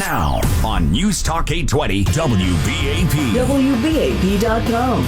Now on News Talk 820 WBAP. WBAP.com.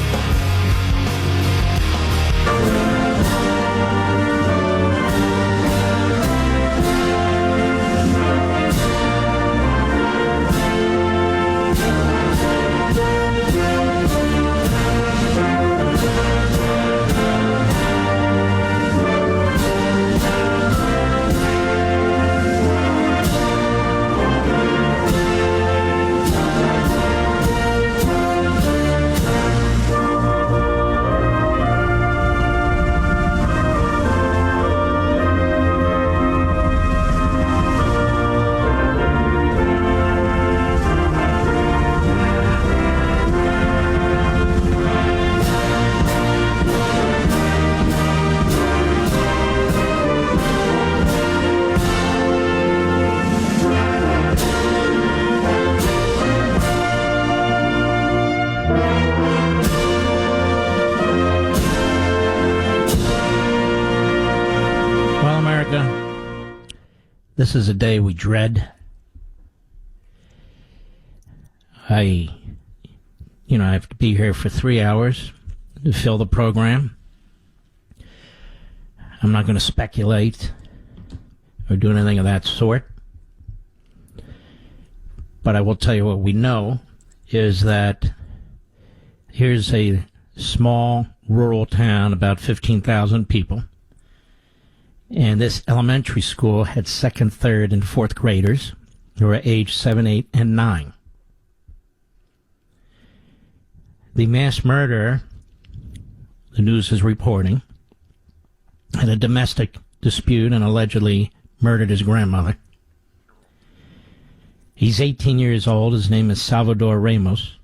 This is a day we dread. I have to be here for 3 hours to fill the program. I'm not going to speculate or do anything of that sort. But I will tell you what we know is that here's a small rural town, about 15,000 people. And this elementary school had second, third, and fourth graders who were aged 7, 8, and 9. The mass murderer, the news is reporting, had a domestic dispute and allegedly murdered his grandmother. He's 18 years old. His name is Salvador Ramos.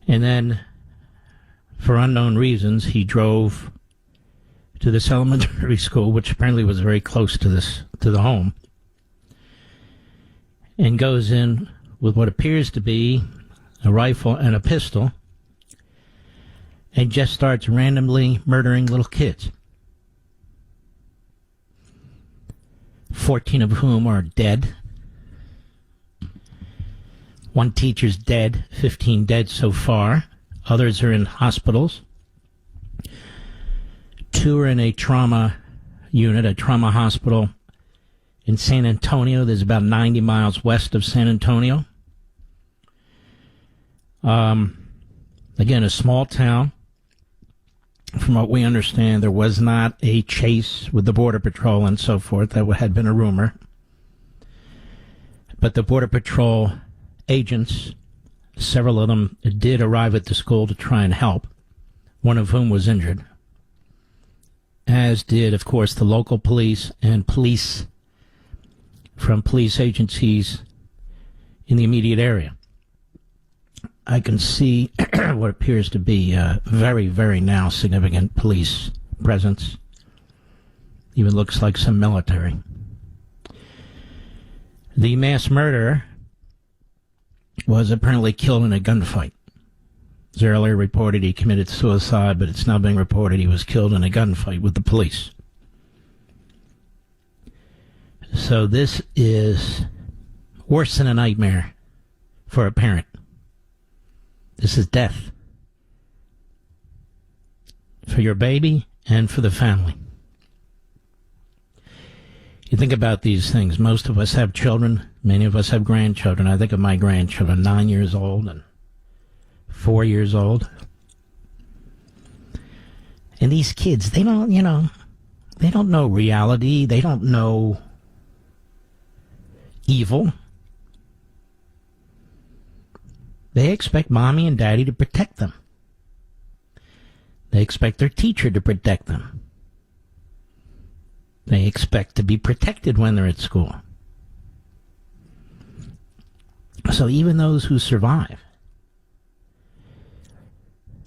And then, for unknown reasons, he drove to this elementary school, which apparently was very close to the home, and goes in with what appears to be a rifle and a pistol, and just starts randomly murdering little kids, 14 of whom are dead. One teacher's dead, 15 dead so far. Others are in hospitals. 2 are in a trauma unit, a trauma hospital in San Antonio. There's about 90 miles west of San Antonio. Again, a small town. From what we understand, there was not a chase with the Border Patrol and so forth. That had been a rumor. But the Border Patrol agents, several of them did arrive at the school to try and help, one of whom was injured, as did, of course, the local police and police from police agencies in the immediate area. I can see what appears to be a very, very now significant police presence. Even looks like some military. The mass murderer was apparently killed in a gunfight. It was earlier reported he committed suicide, but it's now being reported he was killed in a gunfight with the police. So this is worse than a nightmare for a parent. This is death for your baby and for the family. You think about these things. Most of us have children. Many of us have grandchildren. I think of my grandchildren, 9 years old and 4 years old. And these kids, they don't know reality. They don't know evil. They expect mommy and daddy to protect them. They expect their teacher to protect them. They expect to be protected when they're at school. So even those who survive,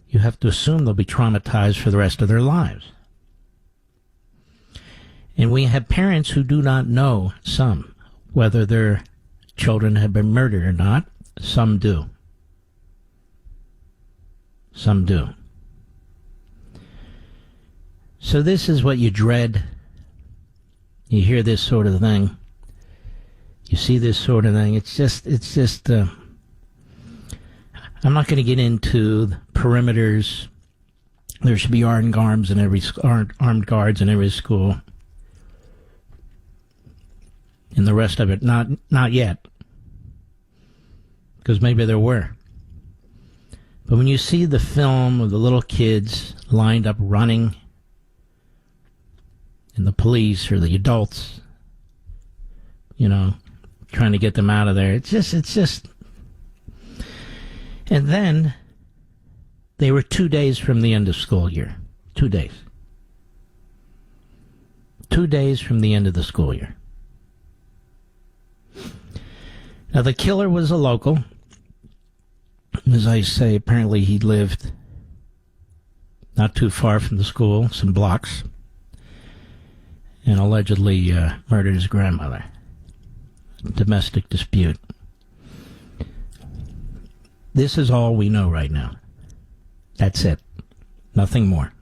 you have to assume they'll be traumatized for the rest of their lives. And we have parents who do not know, some, whether their children have been murdered or not. Some do. Some do. So this is what you dread. You hear this sort of thing. You see this sort of thing. It's just. I'm not going to get into the perimeters. There should be armed guards in every school, and the rest of it, not yet, because maybe there were. But when you see the film of the little kids lined up running, and the police or the adults, trying to get them out of there, it's just. And then they were 2 days from the end of school year. 2 days. 2 days from the end of the school year. Now, the killer was a local. As I say, apparently he lived not too far from the school, some blocks, and allegedly murdered his grandmother. Domestic dispute. This is all we know right now. That's it. Nothing more.